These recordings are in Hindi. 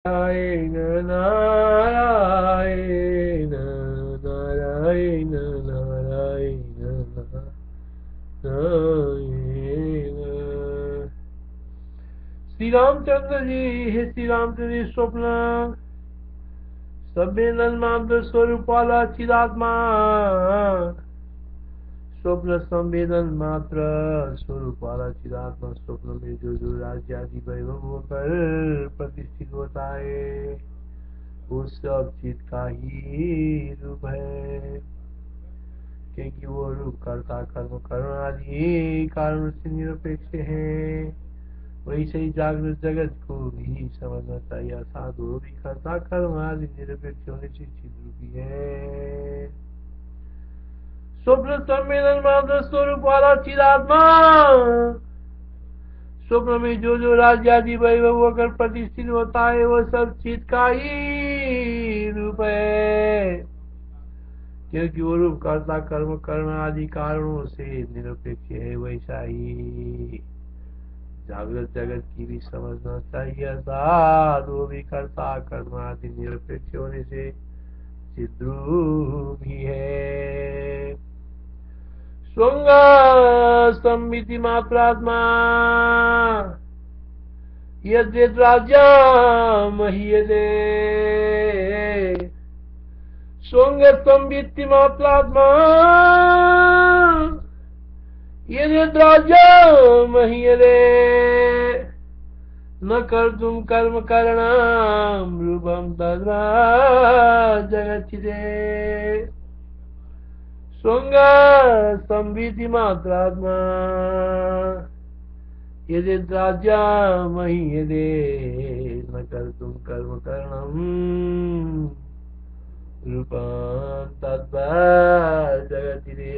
नारायण नारायण नारायण नारायण नारायण। श्री रामचंद्र जी, हे श्री रामचंद्र जी, स्वप्न सभ्य मात्र स्वरूप वाला चिदात्मा, स्वप्न संवेदन मात्र स्वरूप वाला चिदात्मा, स्वप्न में जो जो राज्य आदि वैभव होकर प्रतिष्ठित होता है वो सब चीज का ही रूप है, क्योंकि वो रूप कर्ता कर्म करण आदि कारण से निरपेक्ष है। वैसे ही जागृत जगत को भी समझना चाहिए, साधु भी कर्ता कर्म आदि निरपेक्ष होने से चिद रूपी है। स्वप्न सम्मेलन मात्र स्वरूप वाला चिदात्मा, स्वप्न में जो जो राज्य आदि वैभव होकर प्रतिष्ठित होता है वो सब चित का ही रूप है, क्योंकि वो रूप कर्ता कर्म कर्ण आदि कारणों से निरपेक्ष है। वैसा ही जागृत जगत की भी समझना चाहिए, अर्थात वो भी कर्ता कर्म आदि निरपेक्ष होने से चिद्रूप ही है। स्वंग संमिति मात्रात्मा यद्यद् राज्यमहीयते, स्वंग संवित्ति मात्रात्मा यद्यद् राज्यमहीयते, न कर्तुं कर्म करणं रूपं तद्वा जगच्छिते। स्वंग संविधि मात्रात्मा यद्यद् राज्यमहीयते, न कर्तुं कर्म करणं रूपं तद्वा जगच्छिते।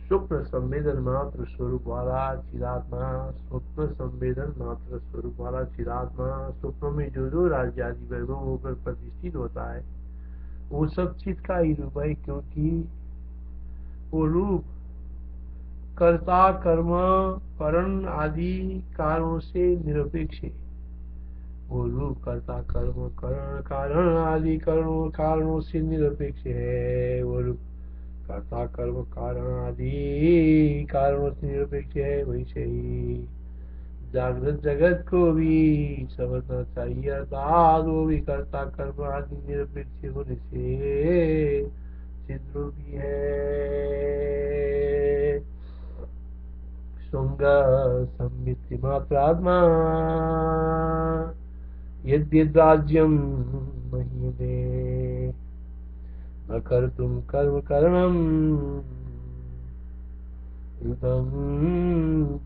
स्वप्न संवेदन मात्र स्वरूप वाला चिदात्मा, स्वप्न संवेदन मात्र स्वरूप वाला चिदात्मा, स्वप्न में जो जो राज्य आदि वैभव होकर प्रतिष्ठित होता है वो सब चित का ही रूप है, क्योंकि वो रूप कर्ता कर्म करण आदि कारणों से निरपेक्ष है। वो रूप कर्ता कर्म करण कारण आदि कारणों से निरपेक्ष है। वो रूप कर्ता कर्म कारण आदि कारणों से निरपेक्ष है। वैसे ही जागृत जगत को भी समझना चाहिए, अर्थात वो भी कर्ता कर्म आदि निरपेक्ष होने से चिद्रूपी है। शुंग संमिति मात्रात्मा यद्यद् राज्यं महीयते, न कर्तुं कर्म करणं रूपं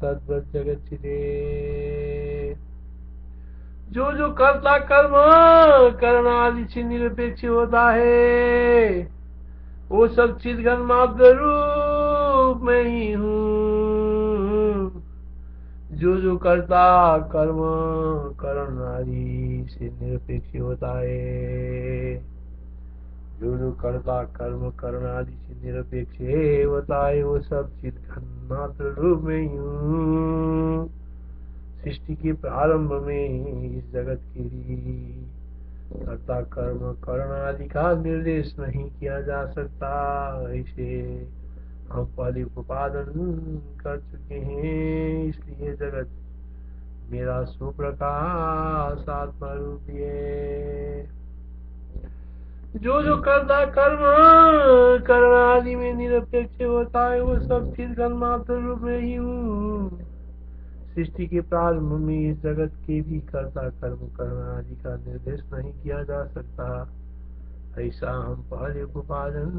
तद्वत् जगच्छिते। जो जो कर्ता कर्म करण आदि से निरपेक्ष होता है वो सब चिद्घन मात्र रूप में ही हूँ। जो जो कर्ता कर्म करण आदि से निरपेक्ष होता है, जो जो कर्ता कर्म करण आदि से निरपेक्ष होता है वो सब चिद्घन मात्र रूप में ही हूँ। सृष्टि के प्रारंभ में इस जगत के लिए कर्ता कर्म करण आदि का निर्देश नहीं किया जा सकता, ऐसे हम पहले उपादन कर चुके हैं। इसलिए जगत मेरा सुप्रकाश आत्मा रूप है। जो जो कर्ता कर्म करण आदि में निरपेक्ष होता है वो सब चिद्घन मात्र रूप में ही हूँ। सृष्टि के प्रारंभ में इस जगत के भी कर्ता कर्म करना आदि का निर्देश नहीं किया जा सकता, ऐसा हम पहले उपादन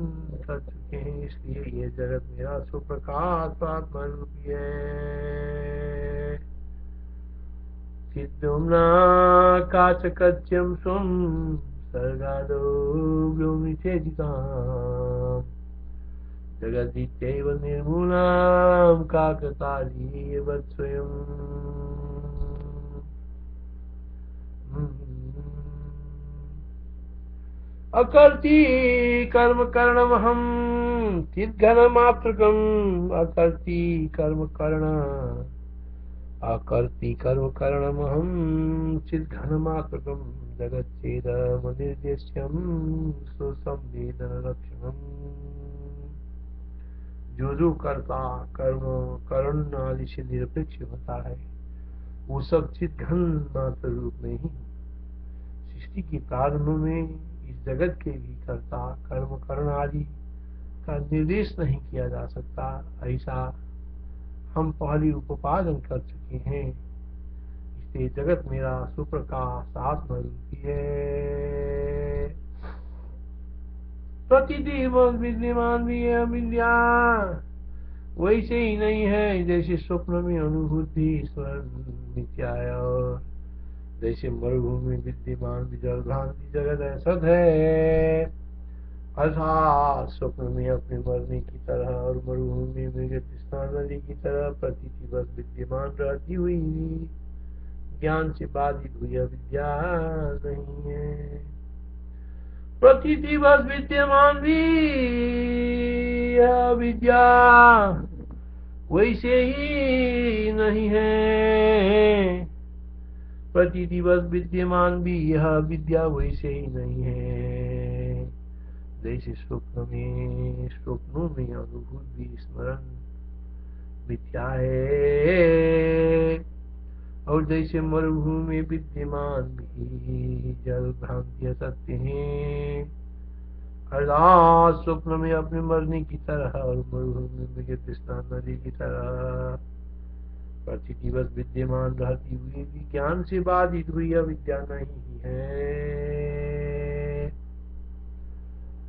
कर चुके हैं। इसलिए ये जगत मेरा सुप्रकाश आत्मा रूपी है। सिद्धुम्ना काचकच्यम स्वम सर्गादो व्योमिचेदिताम्, जगदित्यैव निर्मूलां काकतालीयवत् स्वयम्। अकर्ति कर्म करणमहं चिद्घनमात्रकम्, अकर्ति कर्म करण अकर्ति कर्म करणमहं चिद्घनमात्रकं जगच्चेदमनिर्देश्यं स्वसंवेदनलक्षणम्। जो करता कर्म करण आदि से निरपेक्ष होता है वो सब चिद्घन मात्र रूप में ही सृष्टि के प्रारंभ में इस जगत के भी करता कर्म करण आदि का निर्देश नहीं किया जा सकता, ऐसा हम पहले उपादन कर चुके हैं। इसलिए जगत मेरा सुप्रकाश आत्मा रूपी है। प्रतिदिन विद्यमान भी है विद्या वैसे ही नहीं है जैसे स्वप्न में अनुभूति ईश्वर मिथ्या है, और जैसे मरुभूमि विद्यमान भी जल भ्रांति जगत असत है। अर्थात स्वप्न में अपने मरने की तरह और मरुभूमि में तृष्णा नदी की तरह प्रतीति बस विद्यमान रहती हुई ज्ञान से बाधित हुई अविद्या नहीं है। प्रतीति बस विद्यमान भी अविद्या वैसे ही नहीं है। प्रति दिवस विद्यमान भी यह विद्या वैसे ही नहीं है। जैसे स्वप्नों में अनुभूत भी स्मरण मिथ्या है, और जैसे मरुभूमि में विद्यमान भी जल भ्रांति सत्य है। अर्थात स्वप्न में अपने मरने की तरह और मरुभूमि में तृष्णा नदी की तरह प्रति दिवस विद्यमान रहती हुई भी ज्ञान से बाधित हुई अविद्या नहीं है।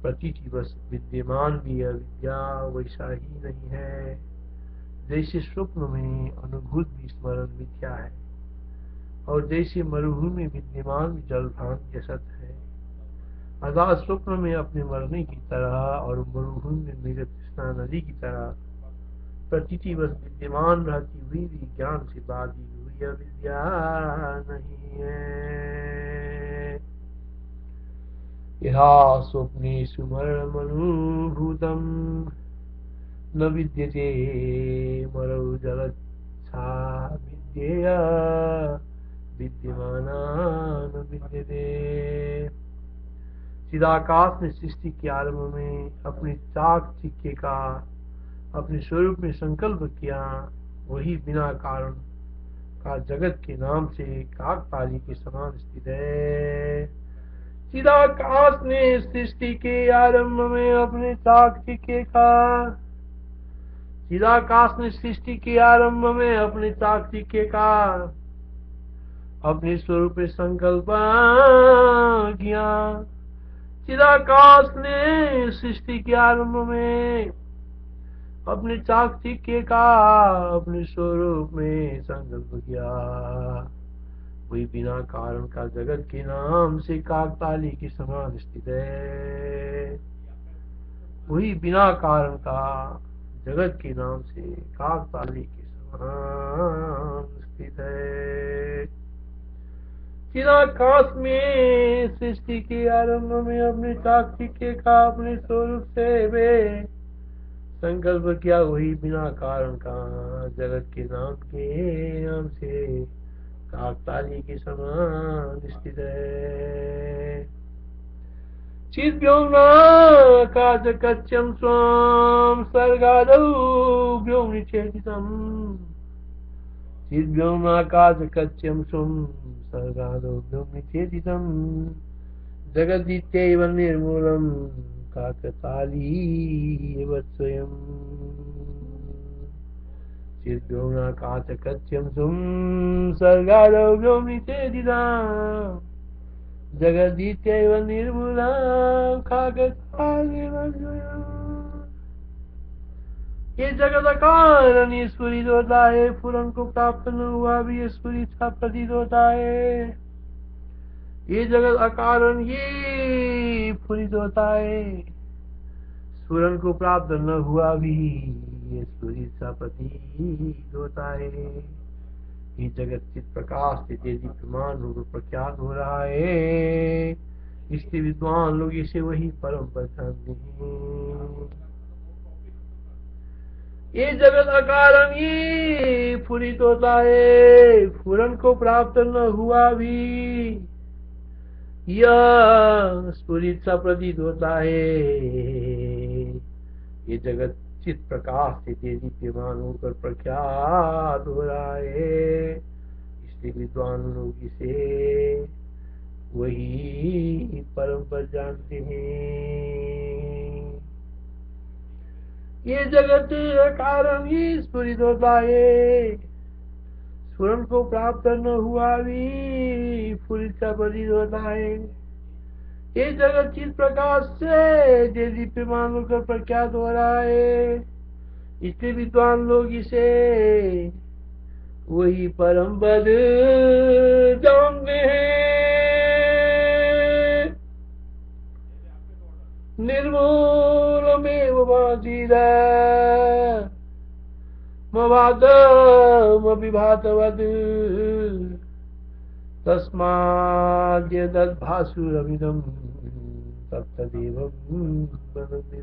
प्रति दिवस विद्यमान भी अविद्या वैसा ही नहीं है जैसे स्वप्न में अनुभूत भी स्मरण मिथ्या है, और जैसे मरुभूमि विद्यमान भी जल भ्रांति सत है। अर्थात स्वप्न में अपने मरने की तरह और मरुभूमि में तृष्णा नदी की तरह प्रतीति बस विद्यमान रहती हुई भी ज्ञान से बाधित हुई अविद्या नहीं है। यथा स्वप्नेषु मरणमनुभूतं न विद्यते मरौ जलच्छा विद्येया विद्यमाना न विद्यते। चिदाकाश ने सृष्टि के आरंभ में अपने चाक चिक्के का अपने स्वरूप में संकल्प किया, वही बिना कारण का जगत के नाम से काकताली के समान स्थित है। चिदाकाश ने सृष्टि के आरंभ में अपने चाक चिक्के का चिदाकाश ने सृष्टि के आरंभ में अपने चाक चिक्के का अपने स्वरूप में संकल्प किया। चिदाकाश ने सृष्टि के आरंभ में अपने चाक चिक्के का अपने स्वरूप में संकल्प किया, वही बिना कारण का जगत के नाम से काकताली के समान स्थित है। वही बिना कारण का जगत के नाम से काकताली के समान स्थित है। चिदाकाश में सृष्टि के आरंभ में अपने चाक चिक्के का अपने स्वरूप से वे संकल्प किया, वही बिना कारण का जगत के नाम से काकताली के समान स्थित है। चिद्व्योम्नाकाशकच्यं स्वं सर्गादौ व्योमनिषेधितम्। चिद्व्योम्नाकाशकच्यं स्वं सर्गादौ व्योमनिषेधितम्। जगदित्यैव निर्मूलम् काकताली एव स्वयं। चिद्व्योम्नाकाशकच्यं स्वं सर्गादौ व्योमनिषेधितम्। जगदित्यैव निर्मूलम् काकताली एव स्वयं। ये जगत अकारण स्फुरित होता है, फुरन को प्राप्त न हुआ भी स्फुरित सा प्रतीत होता है। ये जगत अकारण ये स्फुरित होता है, स्फुरन को प्राप्त न हुआ भी ये स्फुरित सा प्रतीत होता है। ये जगत चित प्रकाश से दीप्यमान रूप प्रख्यात हो रहा है, इसलिए विद्वान लोग इसे वही परम पहचानते हैं। ये जगत अकारण ही फुरित होता है, फुरन को प्राप्त न हुआ भी यह स्फुरित सा प्रतीत होता है। ये जगत चित प्रकाश से दीप्यमान होकर प्रख्यात हो रहा है, इसलिए विद्वान लोग इसे वही परम पद जानते हैं। ये जगत कारण ही स्फुरित होता है, स्फुरन को प्राप्त न हुआ भी स्फुरित सा प्रतीत होता है। ये जगत चित प्रकाश से दीप्यमान होकर प्रख्यात हो रहा है, इसलिए विद्वान लोग इसे वही परम पद जानते हैं। निर्मूलमेव मवादमभिभातवद् तस्माद्यदद्भासुरमिदं तत्तदेवं वदन्ति।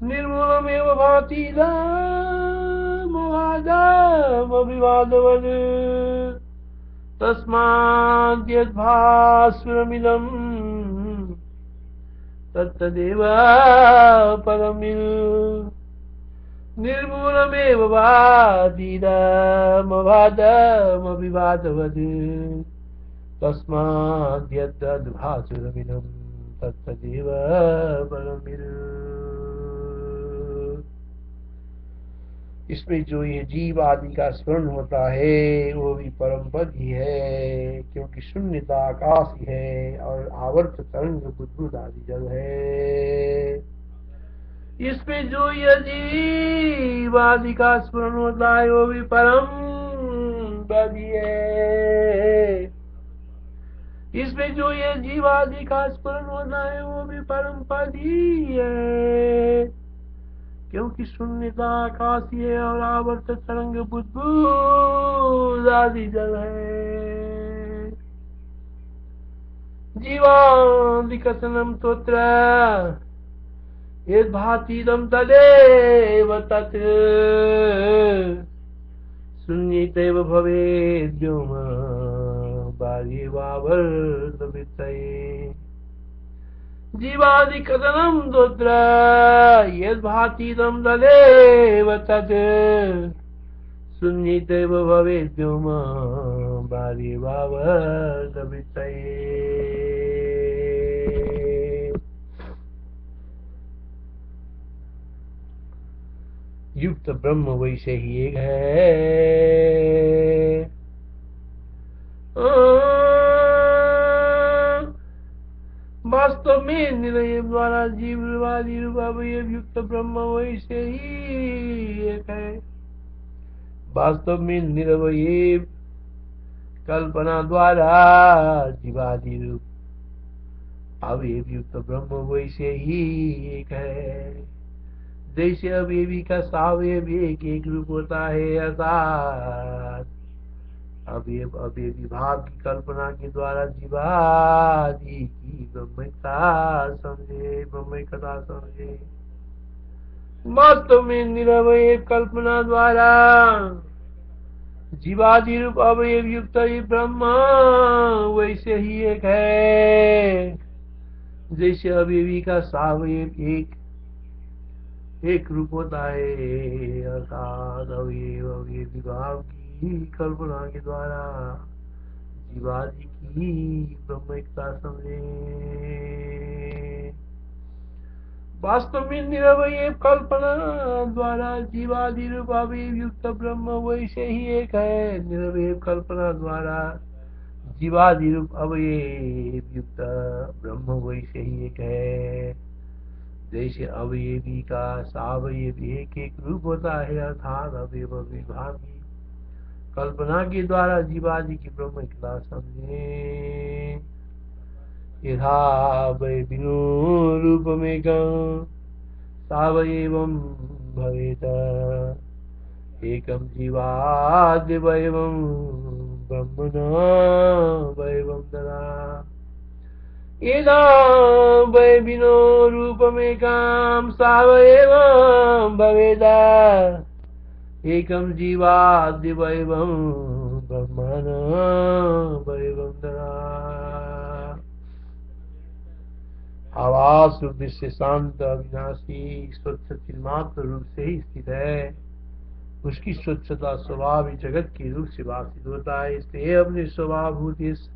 निर्मूलमेव भाति मवादमभिभातवद् तस्माद्यद्भासुरमिदं तत्तदेव परमिदं। निर्मूलमेव भातीदमभादमभिभातवद् तस्माद्यद्भासुरमिदं तत्तदेव परमिदं। इसमें जो ये जीव आदि का स्मरण होता है वो भी परम पद ही है, क्योंकि शून्यता आकाश ही है और आवर्त तरंग बुद्बुद आदि जल है। इसमें जो ये जीव आदि का स्मरण होता है वो भी परम पद ही है। इसमें जो ये जीव आदि का स्मरण होता है वो भी परम पद ही है, क्योंकि शून्यता आकाश है और आवर्त तरंग बुद्बुद आदि जल है। जीवादिकसनम तोत्र यद्भातीदं तदेव तत् शून्यतैव भवेद् व्योम बाह्येवावर्तवित्तये। जीवादिकथनं तत्र यद्भातीदं तदेव तत् शून्यतैव भवेद् व्योम बाह्येवावर्तवित्तये। युक्त ब्रह्म वैसे ही एक है। वास्तव में निरय द्वारा जीववादी रूपावयव युक्त ब्रह्म वैसे ही एक है। वास्तव में निरवयव कल्पना द्वारा जीवादि रूप अवयव युक्त ब्रह्म वैसे ही एक है। जैसे अवयवी का सावयव एक एक रूप होता है, अर्थात अवयव अवयवी भाव की कल्पना के द्वारा जीवादि की ब्रह्मता समझे। वास्तव में निरवय कल्पना द्वारा जीवादि रूप अवयव युक्त ही ब्रह्म वैसे ही एक है। जैसे अवयवी का सावयव एक रूप होता है, अर्थात अवयव अवयवी भाव की कल्पना के द्वारा जीवादि की ब्रह्मता समझे। वास्तव में निरवय कल्पना द्वारा जीवादि रूप अवयव युक्त ब्रह्म वैसे ही एक है। निरवय कल्पना द्वारा जीवादि रूप अवयव युक्त ब्रह्म वैसे ही एक है। जैसे अवयवी का सावयव एक एक रूप होता है, अर्थात अवयव विभाग की कल्पना के द्वारा जीवादि की ब्रह्मता समझे। यथा वैविनो रूपमेकं सावयवं भवेत् एकं जीवाद्वयं ब्रह्मणा वैवं तदा। इदं वै विनो रूपमेकं सावयवं भवेदा एकं जीवाद्य वैवं ब्रह्मण वैवं दरा। आवास रूप दृश्य शांत अविनाशी स्वच्छ चिन्मात्र रूप से ही स्थित है। उसकी स्वच्छता स्वभाव ही जगत के रूप से भाषित होता है। इसलिए अपने स्वभावभूत इस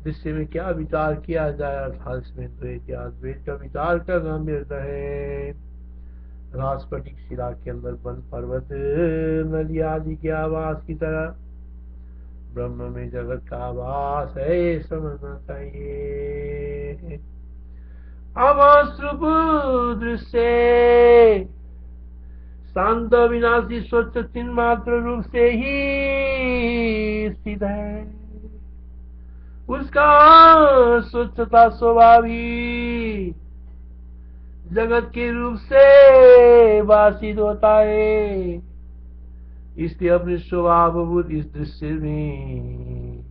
दृश्य में क्या विचार किया जाए, अर्थात इसमें द्वैत या अद्वैत का विचार करना व्यर्थ है। राजस्फटिक शिला के अंदर वन पर्वत नदी आदि के आवास की तरह ब्रह्म में जगत का आवास है, समझना चाहिए। आवास रूप दृश्य शांत विनाशी स्वच्छ चिन्ह मात्र रूप से ही स्थित है। उसका स्वच्छता स्वभाव ही जगत के रूप से भाषित होता है। इसलिए अपने स्वभावभूत इस दृश्य में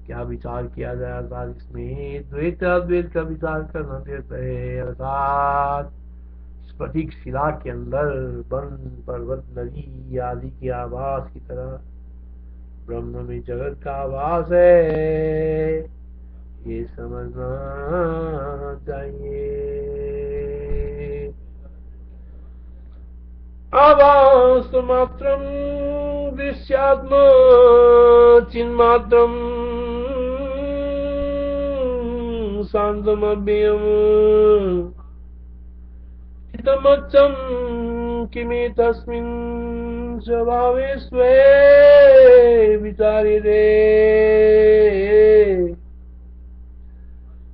क्या विचार किया जाए, अर्थात इसमें द्वैत अद्वैत का विचार करना व्यर्थ है। अर्थात स्फटिक शिला के अंदर वन पर्वत नदी आदि के आवास की तरह ब्रह्म में जगत का आवास है, ये समझना चाहिए। आवास मात्रम दृश्यात्म चिन्मात्रम शांतमव्ययम् चितमच्चं किमेतस्मिन् स्वभावे स्वे विचार्यते।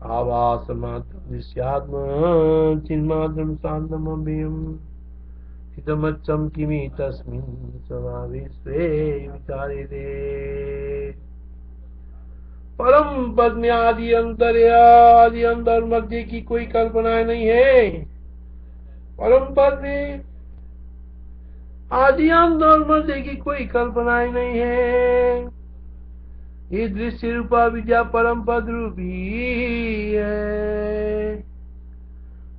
आभासमात्रं दृश्यात्मा चिन्मात्रं शान्तमव्ययम् चितमच्चं किमेतस्मिन् स्वभावे स्वे विचार्यते। परम पद में आदि अंतर या आदि अंतर मध्य की कोई कल्पना नहीं है। परम पद में आदि अंत और मध्य की कोई कल्पना ही नहीं है। ये दृश्य रूपा विद्या परम पद रूपी है।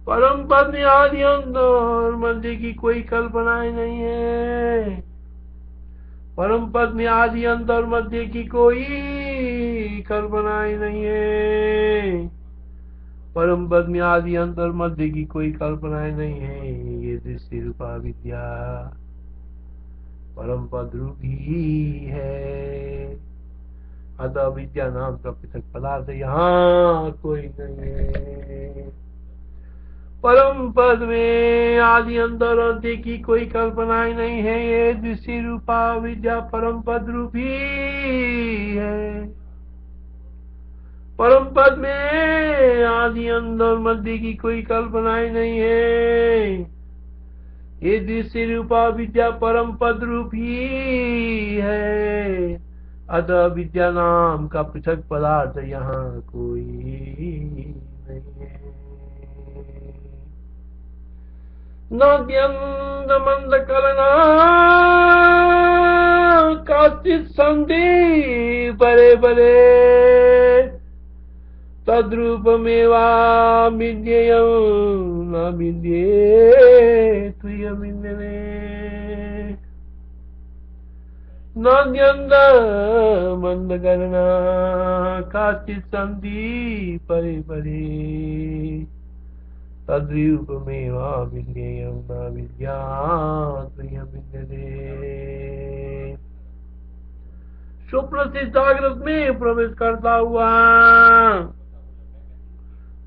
परम पद में आदि अंत और मध्य की कोई कल्पना ही नहीं है। परम पद में आदि अंत और मध्य की कोई कल्पना ही नहीं है। परम पद में आदि अंत और मध्य की कोई कल्पना ही नहीं है। ये दृश्य रूपा विद्या परम पद रूप ही है। अतः विद्या नाम का पृथक पदार्थ यहाँ कोई नहीं है। परम पद में आदि अंत और अंत्य की कोई कल्पना ही नहीं है। ये दृश्य रूपा विद्या परम पद रूप ही है। परम पद में आदि अंत और मध्य की कोई कल्पना ही नहीं है। ये दृश्य रूपा विद्या परम पद रूप ही है। अतः विद्या नाम का पृथक पदार्थ यहाँ कोई नहीं है। नाद्यंत मंद कलना काचित संधि परे परे तद्रूपमेवा विद्येयं न विद्ये तुय विद्यते। नाद्यंत मंद कलना काचित संधि परे परे तद्रूपमेवा विद्येयं न विद्यात् विद्यते। स्वप्न से जागृत में प्रवेश करता हुआ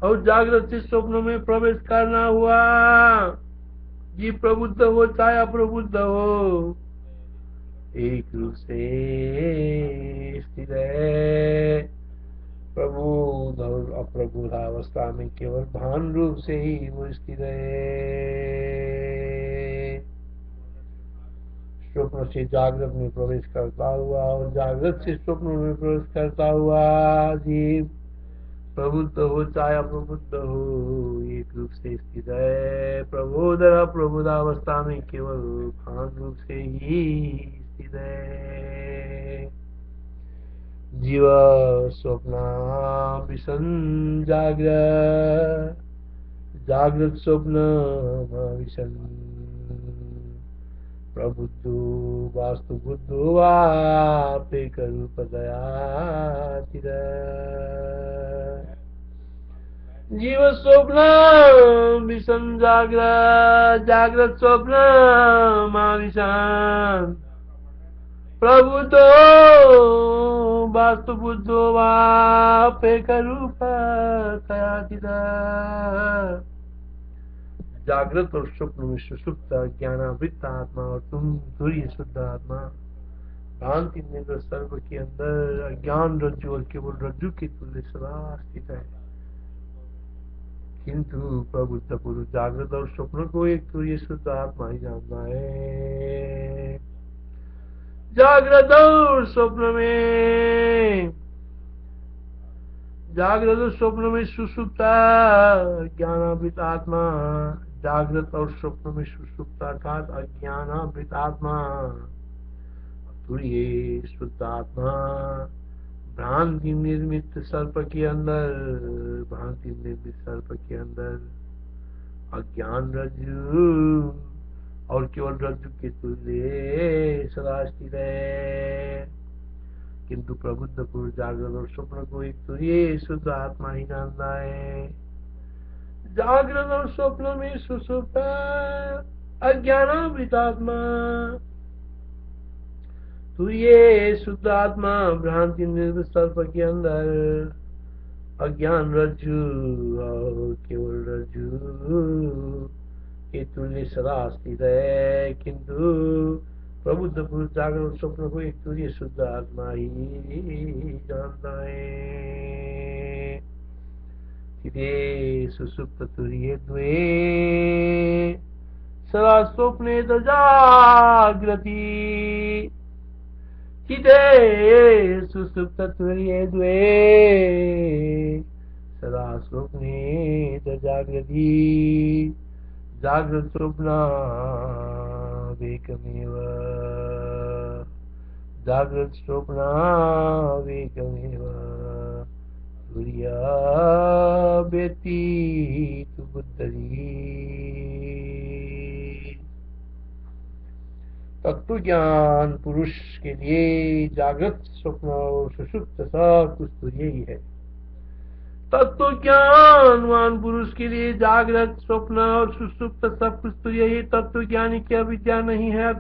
और जागृत से स्वप्न में प्रवेश करना हुआ, जीव प्रबुद्ध हो चाहे अप्रबुद्ध हो, एक रूप से स्थित है। प्रबुद्ध और अप्रबुद्ध अवस्था में केवल भान रूप से ही वो स्थित है। स्वप्न से जागृत में प्रवेश करता हुआ और जागृत से स्वप्न में प्रवेश करता हुआ जीव प्रबुद्ध हो चाहे अप्रबुद्ध हो, एक रूप से स्थित है। प्रबोध और अप्रबुद्ध अवस्था में केवल भान रूप से ही स्थित है। जीव स्वप्नाभिसन् जाग्रत स्वप्नमविशन् प्रबुद्धो वास्तु बुद्धो वाप्येकरूपदयातिर जीव स्वप्नमविशन् जाग्रत स्वप्नमविशन् प्रबुद्धो वास्तु बुद्धो वाप्येकरूपदयातिर जागृत और स्वप्न में सुषुप्त ज्ञानावृत आत्मा और तुम तुरीय शुद्ध आत्मा भ्रांति निद्रा सर्व के अंदर अज्ञान रज्जु और केवल रज्जु के तुल्य सदा स्थित है। किंतु प्रबुद्ध पुरुष जागृत और स्वप्न को एक तुरीय शुद्ध आत्मा ही जानना है। जागृत और स्वप्न में सुषुप्त ज्ञानावृत आत्मा, जागृत और स्वप्न में सुषुप्त अर्थात अज्ञानावृत आत्मा, तुरीय शुद्ध आत्मा भ्रांति निर्मित सर्प के अंदर अज्ञान रज्जु और केवल रज्जु के तुल्य सदा स्थित है। किंतु प्रबुद्ध पुरुष जागृत और स्वप्न को एक तुरीय शुद्ध आत्मा ही जानता है। जागृत और स्वप्न में सुषुप्त अज्ञानावृत आत्मा, तुरीय शुद्ध आत्मा भ्रांति निर्मित सर्प के अंदर अज्ञान रज्जु और केवल रज्जु के तुल्य सदा स्थित है। किंतु प्रबुद्ध पुरुष जागृत स्वप्न को एक तुरीय शुद्ध आत्मा ही जानता है। चिते सुसुप्त तुरीय द्वे सदा स्वप्ने च जागृति, चिते सुसुप्त तुरीय द्वे सदा स्वप्ने च जागृति, जागृत स्वप्नावेकमेव, जागृत स्वप्नावेकमेव तुरीया वेत्ति तु बुद्धि। तत्व ज्ञान पुरुष के लिए जागृत स्वप्न और सुषुप्त सब कुछ तो यही है। तत्व ज्ञानवान पुरुष के लिए जागृत स्वप्न और सुषुप्त सब कुछ तो यही। तत्व ज्ञानी की अविद्या नहीं है,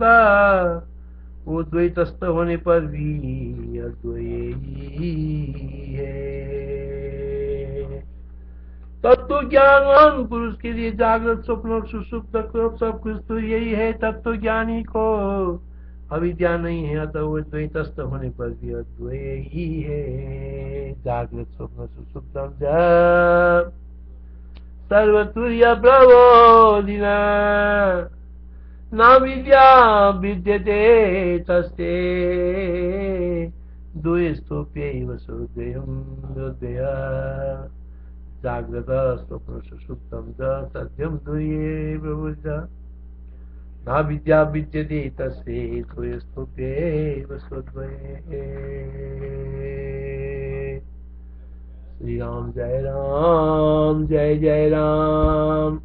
वो द्वैतस्थ होने पर भी अद्वैत है। तत्व ज्ञानवान पुरुष के लिए जागृत स्वप्न और सुषुप्त सब कुछ तो यही है। तत्व ज्ञानी को अविद्या नहीं है, अतः वो द्वैतस्थ होने पर भी अद्वैत ही है। जागृत स्वप्न सुषुप्तम जब सर्वतुर्य प्रबोधिना न विद्या विद्यते तस्ते द्वैस्तोप्यैव सोद्वयम् योद्धय। जागृत स्वप्न सुषुप्तम च सत्यम तुर्ये प्रबुद्ध न विद्या विद्यते तस्ते द्वैस्तोप्यैव सोद्वये। श्री राम जय जय राम।